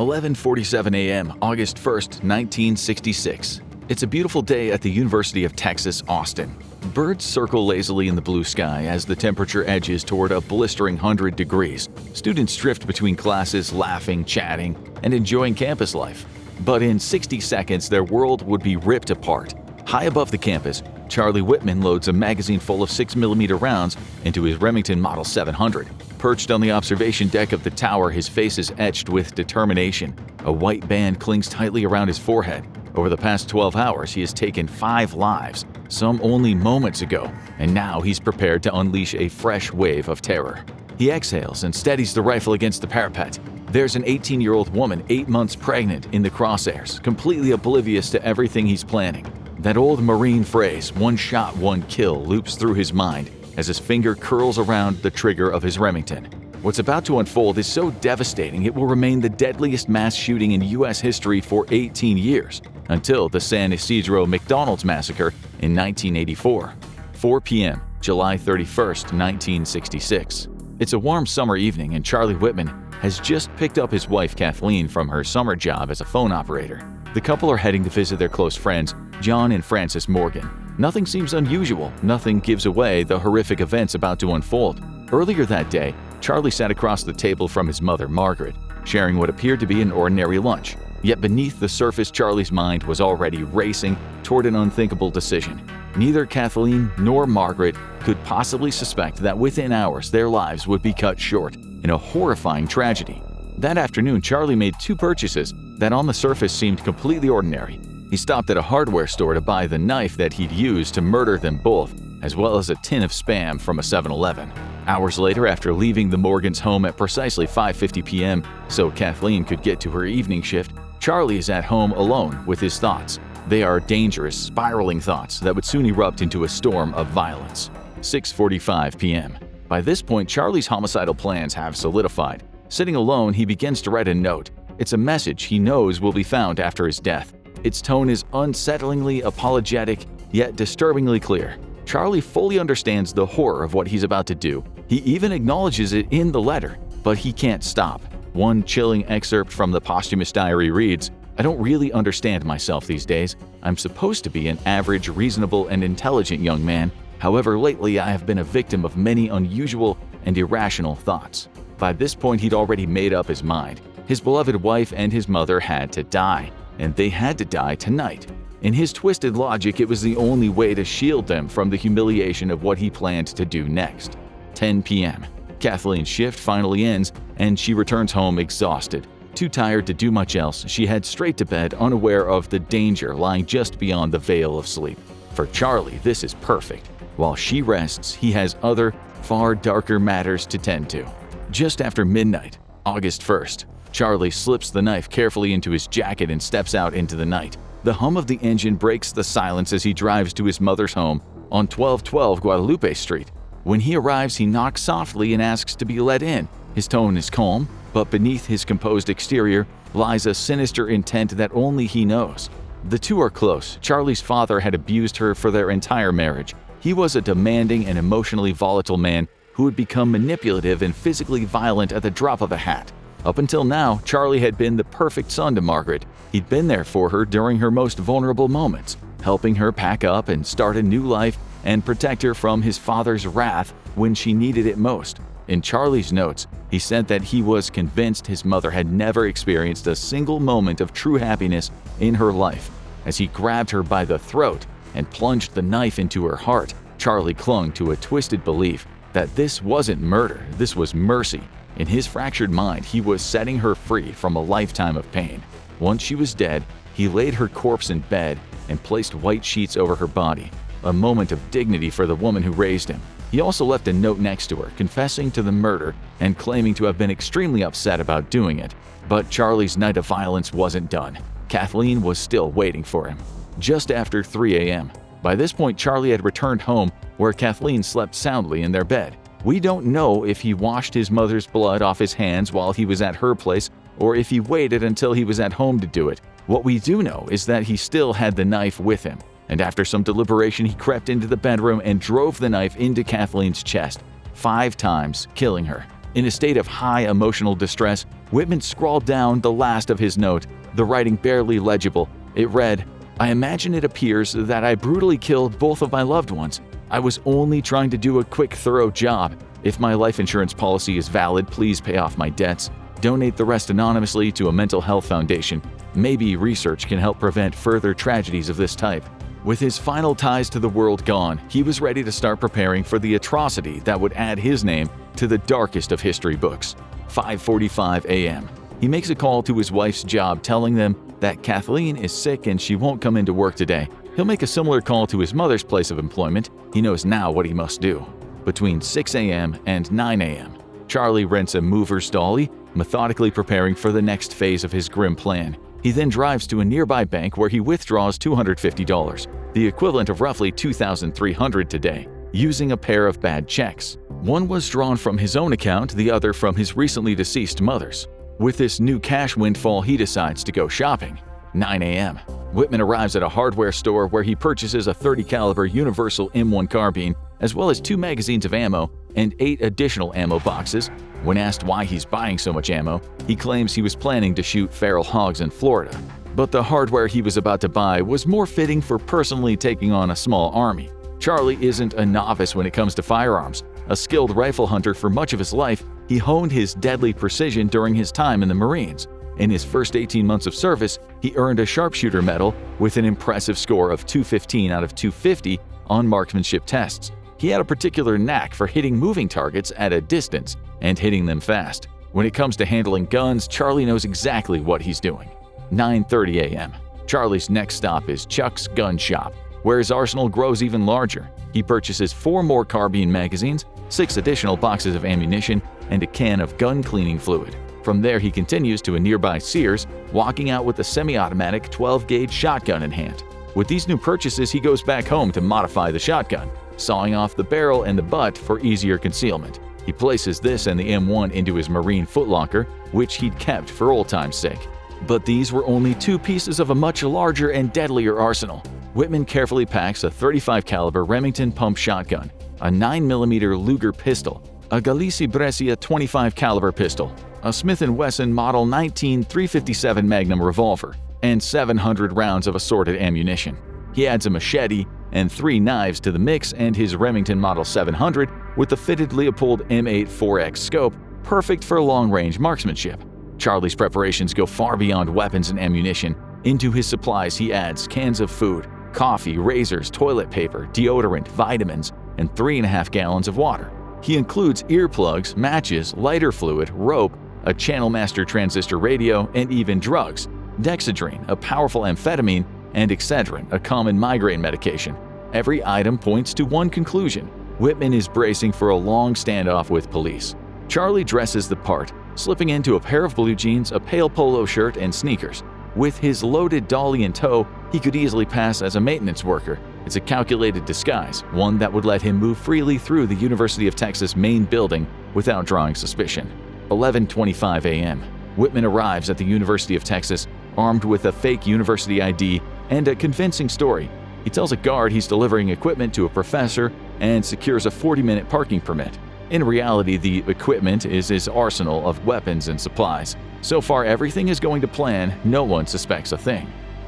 11:47 a.m., August 1st, 1966. It's a beautiful day at the University of Texas, Austin. Birds circle lazily in the blue sky as the temperature edges toward a blistering 100 degrees. Students drift between classes, laughing, chatting, and enjoying campus life. But in 60 seconds, their world would be ripped apart. High above the campus, Charlie Whitman loads a magazine full of 6mm rounds into his Remington Model 700. Perched on the observation deck of the tower, his face is etched with determination. A white band clings tightly around his forehead. Over the past 12 hours, he has taken 5 lives, some only moments ago, and now he's prepared to unleash a fresh wave of terror. He exhales and steadies the rifle against the parapet. There's an 18-year-old woman 8 months pregnant in the crosshairs, completely oblivious to everything he's planning. That old Marine phrase, "one shot, one kill," loops through his mind as his finger curls around the trigger of his Remington. What's about to unfold is so devastating it will remain the deadliest mass shooting in U.S. history for 18 years, until the San Isidro McDonald's massacre in 1984. 4 p.m., July 31st, 1966. It's a warm summer evening and Charlie Whitman has just picked up his wife Kathleen from her summer job as a phone operator. The couple are heading to visit their close friends, John and Frances Morgan. Nothing seems unusual, nothing gives away the horrific events about to unfold. Earlier that day, Charlie sat across the table from his mother, Margaret, sharing what appeared to be an ordinary lunch. Yet beneath the surface, Charlie's mind was already racing toward an unthinkable decision. Neither Kathleen nor Margaret could possibly suspect that within hours their lives would be cut short in a horrifying tragedy. That afternoon, Charlie made 2 purchases that on the surface seemed completely ordinary. He stopped at a hardware store to buy the knife that he'd used to murder them both, as well as a tin of Spam from a 7-Eleven. Hours later, after leaving the Morgans' home at precisely 5:50 p.m. so Kathleen could get to her evening shift, Charlie is at home alone with his thoughts. They are dangerous, spiraling thoughts that would soon erupt into a storm of violence. 6:45 p.m. By this point, Charlie's homicidal plans have solidified. Sitting alone, he begins to write a note. It's a message he knows will be found after his death. Its tone is unsettlingly apologetic, yet disturbingly clear. Charlie fully understands the horror of what he's about to do. He even acknowledges it in the letter, but he can't stop. One chilling excerpt from the posthumous diary reads, "I don't really understand myself these days. I'm supposed to be an average, reasonable, and intelligent young man. However, lately I have been a victim of many unusual and irrational thoughts." By this point, he'd already made up his mind. His beloved wife and his mother had to die, and they had to die tonight. In his twisted logic, it was the only way to shield them from the humiliation of what he planned to do next. 10 p.m. Kathleen's shift finally ends, and she returns home exhausted. Too tired to do much else, she heads straight to bed, unaware of the danger lying just beyond the veil of sleep. For Charlie, this is perfect. While she rests, he has other, far darker matters to tend to. Just after midnight, August 1st, Charlie slips the knife carefully into his jacket and steps out into the night. The hum of the engine breaks the silence as he drives to his mother's home on 1212 Guadalupe Street. When he arrives, he knocks softly and asks to be let in. His tone is calm, but beneath his composed exterior lies a sinister intent that only he knows. The two are close. Charlie's father had abused her for their entire marriage. He was a demanding and emotionally volatile man who would become manipulative and physically violent at the drop of a hat. Up until now, Charlie had been the perfect son to Margaret. He'd been there for her during her most vulnerable moments, helping her pack up and start a new life and protect her from his father's wrath when she needed it most. In Charlie's notes, he said that he was convinced his mother had never experienced a single moment of true happiness in her life. As he grabbed her by the throat and plunged the knife into her heart, Charlie clung to a twisted belief that this wasn't murder, this was mercy. In his fractured mind, he was setting her free from a lifetime of pain. Once she was dead, he laid her corpse in bed and placed white sheets over her body, a moment of dignity for the woman who raised him. He also left a note next to her, confessing to the murder and claiming to have been extremely upset about doing it. But Charlie's night of violence wasn't done. Kathleen was still waiting for him. Just after 3 a.m. By this point, Charlie had returned home where Kathleen slept soundly in their bed. We don't know if he washed his mother's blood off his hands while he was at her place or if he waited until he was at home to do it. What we do know is that he still had the knife with him, and after some deliberation, he crept into the bedroom and drove the knife into Kathleen's chest 5 times, killing her. In a state of high emotional distress, Whitman scrawled down the last of his note, the writing barely legible. It read, "I imagine it appears that I brutally killed both of my loved ones. I was only trying to do a quick, thorough job. If my life insurance policy is valid, please pay off my debts. Donate the rest anonymously to a mental health foundation. Maybe research can help prevent further tragedies of this type." With his final ties to the world gone, he was ready to start preparing for the atrocity that would add his name to the darkest of history books. 5:45 a.m. He makes a call to his wife's job telling them that Kathleen is sick and she won't come into work today. He'll make a similar call to his mother's place of employment. He knows now what he must do. Between 6 a.m. and 9 a.m., Charlie rents a mover's dolly, methodically preparing for the next phase of his grim plan. He then drives to a nearby bank where he withdraws $250, the equivalent of roughly $2,300 today, using a pair of bad checks. One was drawn from his own account, the other from his recently deceased mother's. With this new cash windfall, he decides to go shopping. 9 a.m. Whitman arrives at a hardware store where he purchases a .30 caliber Universal M1 carbine, as well as 2 magazines of ammo and 8 additional ammo boxes. When asked why he's buying so much ammo, he claims he was planning to shoot feral hogs in Florida. But the hardware he was about to buy was more fitting for personally taking on a small army. Charlie isn't a novice when it comes to firearms. A skilled rifle hunter for much of his life, he honed his deadly precision during his time in the Marines. In his first 18 months of service, he earned a sharpshooter medal with an impressive score of 215 out of 250 on marksmanship tests. He had a particular knack for hitting moving targets at a distance and hitting them fast. When it comes to handling guns, Charlie knows exactly what he's doing. 9:30 a.m. Charlie's next stop is Chuck's Gun Shop, where his arsenal grows even larger. He purchases 4 more carbine magazines, 6 additional boxes of ammunition, and a can of gun cleaning fluid. From there, he continues to a nearby Sears, walking out with a semi-automatic 12-gauge shotgun in hand. With these new purchases, he goes back home to modify the shotgun, sawing off the barrel and the butt for easier concealment. He places this and the M1 into his Marine footlocker, which he'd kept for old time's sake. But these were only 2 pieces of a much larger and deadlier arsenal. Whitman carefully packs a .35 caliber Remington pump shotgun, a 9mm Luger pistol, a Galisi Brescia 25 caliber pistol, a Smith & Wesson Model 19 .357 Magnum revolver, and 700 rounds of assorted ammunition. He adds a machete and 3 knives to the mix and his Remington Model 700 with the fitted Leupold M8 4X scope, perfect for long-range marksmanship. Charlie's preparations go far beyond weapons and ammunition. Into his supplies he adds cans of food, coffee, razors, toilet paper, deodorant, vitamins, and 3.5 gallons of water. He includes earplugs, matches, lighter fluid, rope, a Channel Master transistor radio, and even drugs, Dexedrine, a powerful amphetamine, and Excedrin, a common migraine medication. Every item points to one conclusion: Whitman is bracing for a long standoff with police. Charlie dresses the part, slipping into a pair of blue jeans, a pale polo shirt, and sneakers. With his loaded dolly in tow, he could easily pass as a maintenance worker. It's a calculated disguise, one that would let him move freely through the University of Texas main building without drawing suspicion. 11:25 a.m. Whitman arrives at the University of Texas, armed with a fake university ID and a convincing story. He tells a guard he's delivering equipment to a professor and secures a 40-minute parking permit. In reality, the equipment is his arsenal of weapons and supplies. So far, everything is going to plan. No one suspects a thing.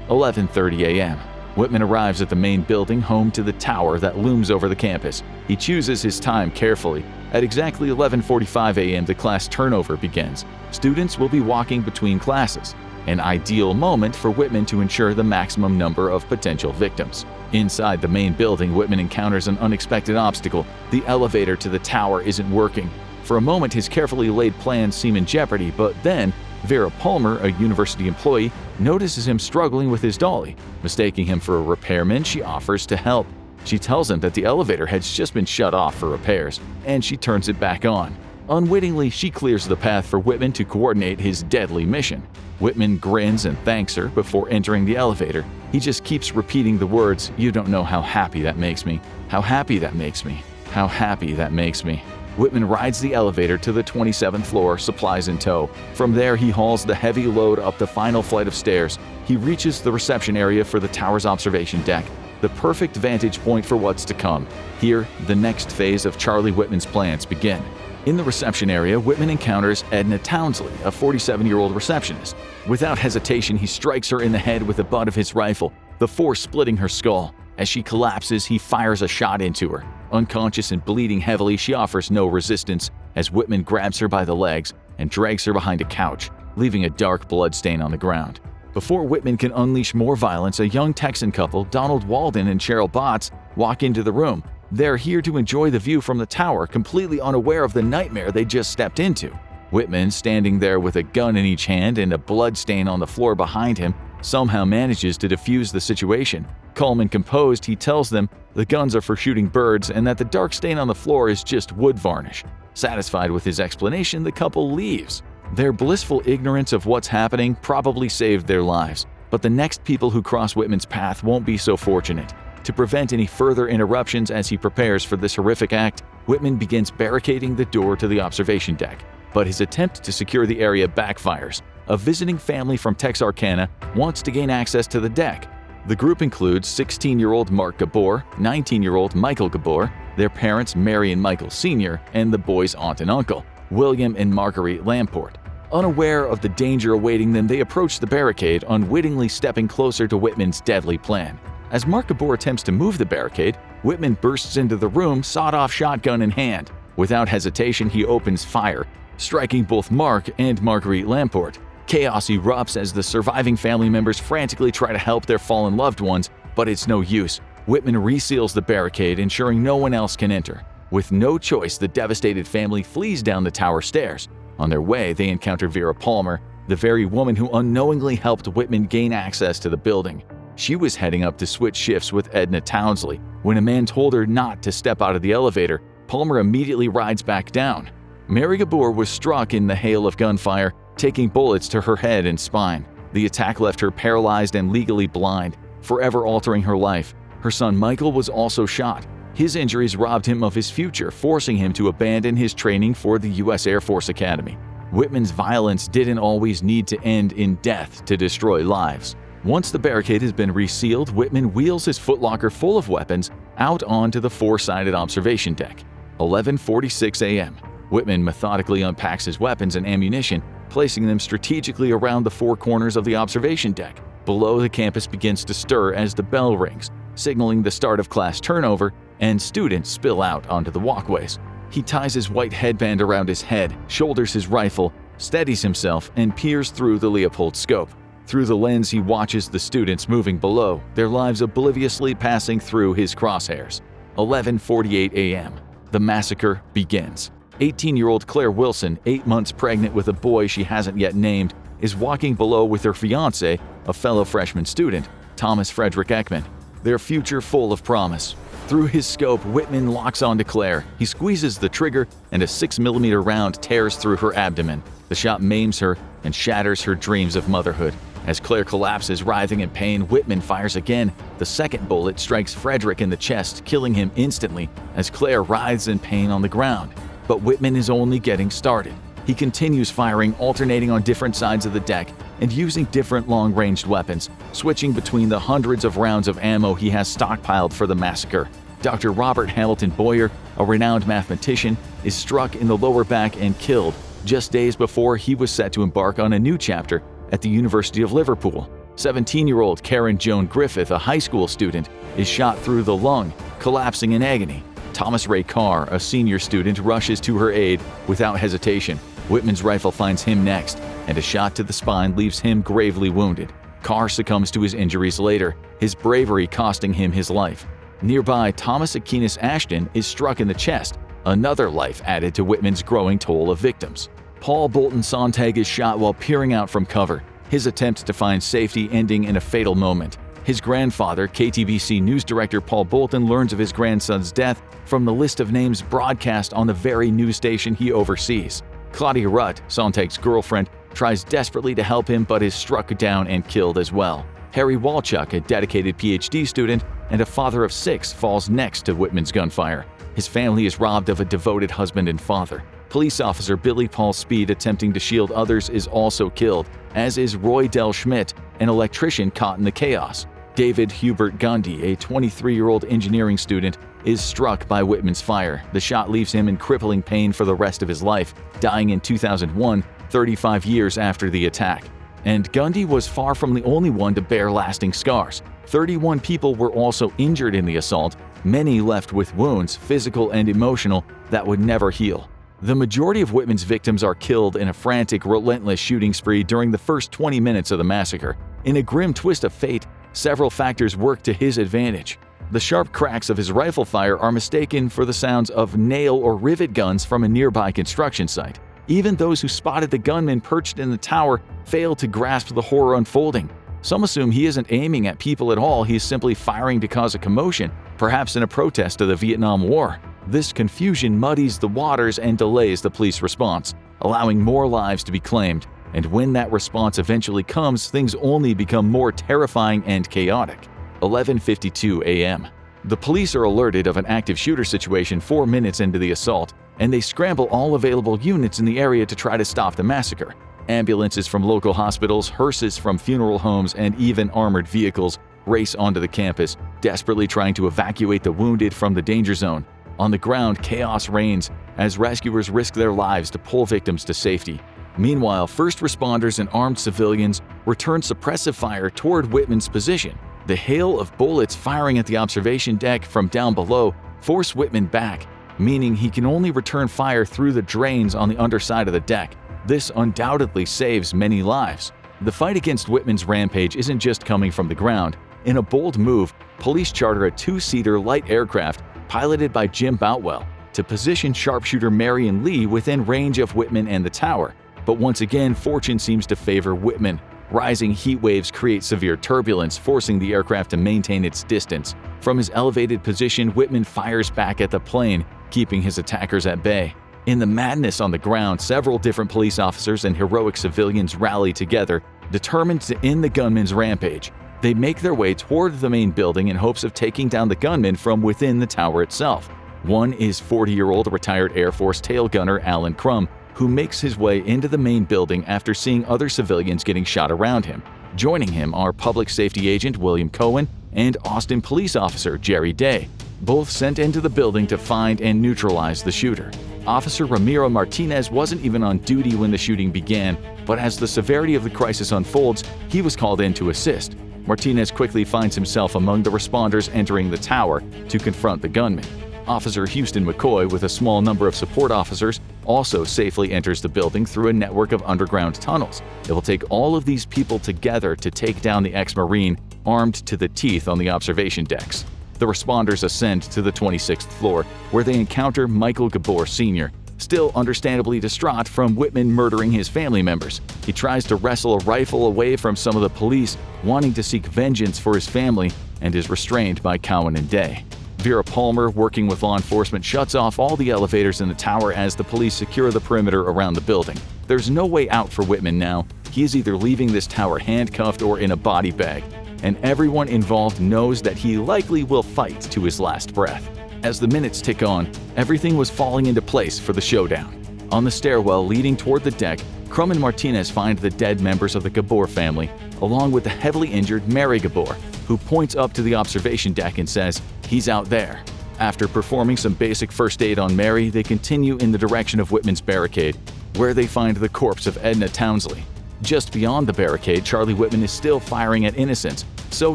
11:30 a.m. Whitman arrives at the main building, home to the tower that looms over the campus. He chooses his time carefully. At exactly 11:45 a.m., the class turnover begins. Students will be walking between classes, an ideal moment for Whitman to ensure the maximum number of potential victims. Inside the main building, Whitman encounters an unexpected obstacle. The elevator to the tower isn't working. For a moment, his carefully laid plans seem in jeopardy, but then Vera Palmer, a university employee, notices him struggling with his dolly. Mistaking him for a repairman, she offers to help. She tells him that the elevator has just been shut off for repairs, and she turns it back on. Unwittingly, she clears the path for Whitman to coordinate his deadly mission. Whitman grins and thanks her before entering the elevator. He just keeps repeating the words, "You don't know how happy that makes me. How happy that makes me. How happy that makes me." Whitman rides the elevator to the 27th floor, supplies in tow. From there, he hauls the heavy load up the final flight of stairs. He reaches the reception area for the tower's observation deck, the perfect vantage point for what's to come. Here, the next phase of Charlie Whitman's plans begin. In the reception area, Whitman encounters Edna Townsley, a 47-year-old receptionist. Without hesitation, he strikes her in the head with the butt of his rifle, the force splitting her skull. As she collapses, he fires a shot into her. Unconscious and bleeding heavily, she offers no resistance as Whitman grabs her by the legs and drags her behind a couch, leaving a dark bloodstain on the ground. Before Whitman can unleash more violence, a young Texan couple, Donald Walden and Cheryl Botts, walk into the room. They're here to enjoy the view from the tower, completely unaware of the nightmare they just stepped into. Whitman, standing there with a gun in each hand and a bloodstain on the floor behind him, somehow manages to defuse the situation. Calm and composed, he tells them the guns are for shooting birds and that the dark stain on the floor is just wood varnish. Satisfied with his explanation, the couple leaves. Their blissful ignorance of what's happening probably saved their lives, but the next people who cross Whitman's path won't be so fortunate. To prevent any further interruptions as he prepares for this horrific act, Whitman begins barricading the door to the observation deck. But his attempt to secure the area backfires. A visiting family from Texarkana wants to gain access to the deck. The group includes 16-year-old Mark Gabor, 19-year-old Michael Gabor, their parents Mary and Michael Sr., and the boys' aunt and uncle, William and Marguerite Lamport. Unaware of the danger awaiting them, they approach the barricade, unwittingly stepping closer to Whitman's deadly plan. As Mark Gabor attempts to move the barricade, Whitman bursts into the room, sawed-off shotgun in hand. Without hesitation, he opens fire, striking both Mark and Marguerite Lamport. Chaos erupts as the surviving family members frantically try to help their fallen loved ones, but it's no use. Whitman reseals the barricade, ensuring no one else can enter. With no choice, the devastated family flees down the tower stairs. On their way, they encounter Vera Palmer, the very woman who unknowingly helped Whitman gain access to the building. She was heading up to switch shifts with Edna Townsley. When a man told her not to step out of the elevator, Palmer immediately rides back down. Mary Gabor was struck in the hail of gunfire, taking bullets to her head and spine. The attack left her paralyzed and legally blind, forever altering her life. Her son Michael was also shot. His injuries robbed him of his future, forcing him to abandon his training for the U.S. Air Force Academy. Whitman's violence didn't always need to end in death to destroy lives. Once the barricade has been resealed, Whitman wheels his footlocker full of weapons out onto the four-sided observation deck. 11:46 a.m. Whitman methodically unpacks his weapons and ammunition, placing them strategically around the four corners of the observation deck. Below, the campus begins to stir as the bell rings, signaling the start of class turnover, and students spill out onto the walkways. He ties his white headband around his head, shoulders his rifle, steadies himself, and peers through the Leopold scope. Through the lens, he watches the students moving below, their lives obliviously passing through his crosshairs. 11:48 a.m. The massacre begins. 18-year-old Claire Wilson, 8 months pregnant with a boy she hasn't yet named, is walking below with her fiancé, a fellow freshman student, Thomas Frederick Ekman, their future full of promise. Through his scope, Whitman locks onto Claire. He squeezes the trigger, and a 6mm round tears through her abdomen. The shot maims her and shatters her dreams of motherhood. As Claire collapses, writhing in pain, Whitman fires again. The second bullet strikes Frederick in the chest, killing him instantly as Claire writhes in pain on the ground. But Whitman is only getting started. He continues firing, alternating on different sides of the deck and using different long-ranged weapons, switching between the hundreds of rounds of ammo he has stockpiled for the massacre. Dr. Robert Hamilton Boyer, a renowned mathematician, is struck in the lower back and killed just days before he was set to embark on a new chapter at the University of Liverpool. 17-year-old Karen Joan Griffith, a high school student, is shot through the lung, collapsing in agony. Thomas Ray Carr, a senior student, rushes to her aid without hesitation. Whitman's rifle finds him next, and a shot to the spine leaves him gravely wounded. Carr succumbs to his injuries later, his bravery costing him his life. Nearby, Thomas Aquinas Ashton is struck in the chest, another life added to Whitman's growing toll of victims. Paul Bolton Sontag is shot while peering out from cover, his attempt to find safety ending in a fatal moment. His grandfather, KTBC News Director Paul Bolton, learns of his grandson's death from the list of names broadcast on the very news station he oversees. Claudia Rutt, Sontag's girlfriend, tries desperately to help him but is struck down and killed as well. Harry Walchuk, a dedicated PhD student and a father of 6, falls next to Whitman's gunfire. His family is robbed of a devoted husband and father. Police officer Billy Paul Speed, attempting to shield others, is also killed, as is Roy Del Schmidt, an electrician caught in the chaos. David Hubert Gundy, a 23-year-old engineering student, is struck by Whitman's fire. The shot leaves him in crippling pain for the rest of his life, dying in 2001, 35 years after the attack. And Gundy was far from the only one to bear lasting scars. 31 people were also injured in the assault, many left with wounds, physical and emotional, that would never heal. The majority of Whitman's victims are killed in a frantic, relentless shooting spree during the first 20 minutes of the massacre. In a grim twist of fate, several factors work to his advantage. The sharp cracks of his rifle fire are mistaken for the sounds of nail or rivet guns from a nearby construction site. Even those who spotted the gunman perched in the tower fail to grasp the horror unfolding. Some assume he isn't aiming at people at all, he is simply firing to cause a commotion, perhaps in a protest of the Vietnam War. This confusion muddies the waters and delays the police response, allowing more lives to be claimed. And when that response eventually comes, things only become more terrifying and chaotic. 11:52 a.m. The police are alerted of an active shooter situation 4 minutes into the assault, and they scramble all available units in the area to try to stop the massacre. Ambulances from local hospitals, hearses from funeral homes, and even armored vehicles race onto the campus, desperately trying to evacuate the wounded from the danger zone. On the ground, chaos reigns as rescuers risk their lives to pull victims to safety. Meanwhile, first responders and armed civilians return suppressive fire toward Whitman's position. The hail of bullets firing at the observation deck from down below force Whitman back, meaning he can only return fire through the drains on the underside of the deck. This undoubtedly saves many lives. The fight against Whitman's rampage isn't just coming from the ground. In a bold move, police charter a two-seater light aircraft piloted by Jim Boutwell to position sharpshooter Marion Lee within range of Whitman and the tower. But once again, fortune seems to favor Whitman. Rising heat waves create severe turbulence, forcing the aircraft to maintain its distance. From his elevated position, Whitman fires back at the plane, keeping his attackers at bay. In the madness on the ground, several different police officers and heroic civilians rally together, determined to end the gunman's rampage. They make their way toward the main building in hopes of taking down the gunman from within the tower itself. One is 40-year-old retired Air Force tail gunner Alan Crum, who makes his way into the main building after seeing other civilians getting shot around him. Joining him are public safety agent William Cohen and Austin police officer Jerry Day, both sent into the building to find and neutralize the shooter. Officer Ramiro Martinez wasn't even on duty when the shooting began, but as the severity of the crisis unfolds, he was called in to assist. Martinez quickly finds himself among the responders entering the tower to confront the gunman. Officer Houston McCoy, with a small number of support officers, also safely enters the building through a network of underground tunnels. It will take all of these people together to take down the ex-Marine, armed to the teeth on the observation decks. The responders ascend to the 26th floor, where they encounter Michael Gabor Sr., still understandably distraught from Whitman murdering his family members. He tries to wrestle a rifle away from some of the police, wanting to seek vengeance for his family, and is restrained by Cowan and Day. Vera Palmer, working with law enforcement, shuts off all the elevators in the tower as the police secure the perimeter around the building. There's no way out for Whitman now. He is either leaving this tower handcuffed or in a body bag, and everyone involved knows that he likely will fight to his last breath. As the minutes tick on, everything was falling into place for the showdown. On the stairwell leading toward the deck, Crum and Martinez find the dead members of the Gabor family, along with the heavily injured Mary Gabor, who points up to the observation deck and says, "He's out there." After performing some basic first aid on Mary, they continue in the direction of Whitman's barricade, where they find the corpse of Edna Townsley. Just beyond the barricade, Charlie Whitman is still firing at innocents, so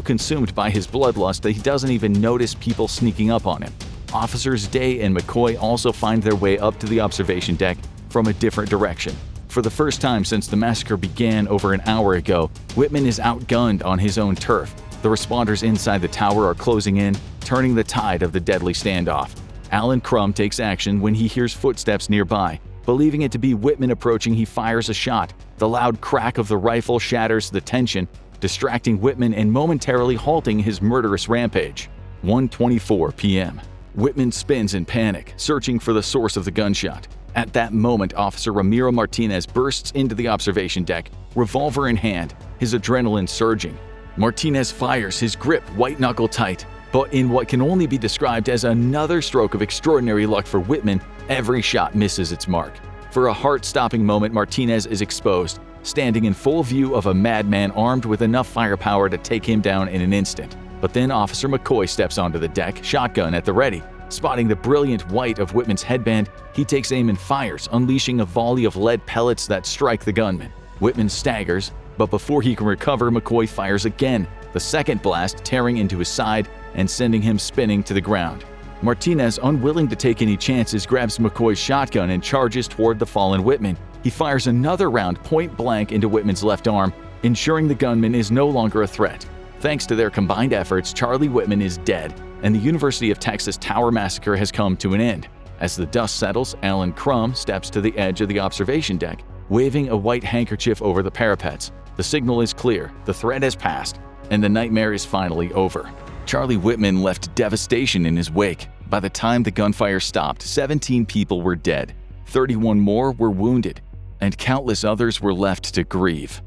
consumed by his bloodlust that he doesn't even notice people sneaking up on him. Officers Day and McCoy also find their way up to the observation deck from a different direction. For the first time since the massacre began over an hour ago, Whitman is outgunned on his own turf. The responders inside the tower are closing in, turning the tide of the deadly standoff. Alan Crum takes action when he hears footsteps nearby. Believing it to be Whitman approaching, he fires a shot. The loud crack of the rifle shatters the tension, distracting Whitman and momentarily halting his murderous rampage. 1:24 p.m. Whitman spins in panic, searching for the source of the gunshot. At that moment, Officer Ramiro Martinez bursts into the observation deck, revolver in hand, his adrenaline surging. Martinez fires, his grip white-knuckle tight, but in what can only be described as another stroke of extraordinary luck for Whitman, every shot misses its mark. For a heart-stopping moment, Martinez is exposed, standing in full view of a madman armed with enough firepower to take him down in an instant. But then Officer McCoy steps onto the deck, shotgun at the ready. Spotting the brilliant white of Whitman's headband, he takes aim and fires, unleashing a volley of lead pellets that strike the gunman. Whitman staggers, but before he can recover, McCoy fires again, the second blast tearing into his side and sending him spinning to the ground. Martinez, unwilling to take any chances, grabs McCoy's shotgun and charges toward the fallen Whitman. He fires another round point blank into Whitman's left arm, ensuring the gunman is no longer a threat. Thanks to their combined efforts, Charlie Whitman is dead, and the University of Texas Tower massacre has come to an end. As the dust settles, Alan Crum steps to the edge of the observation deck, waving a white handkerchief over the parapets. The signal is clear, the threat has passed, and the nightmare is finally over. Charlie Whitman left devastation in his wake. By the time the gunfire stopped, 17 people were dead, 31 more were wounded, and countless others were left to grieve.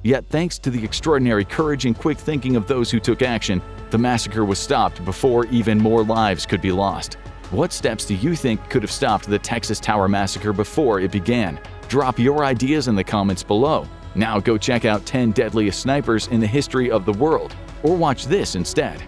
Yet thanks to the extraordinary courage and quick thinking of those who took action, the massacre was stopped before even more lives could be lost. What steps do you think could have stopped the Texas Tower massacre before it began? Drop your ideas in the comments below. Now go check out 10 deadliest snipers in the history of the world, or watch this instead.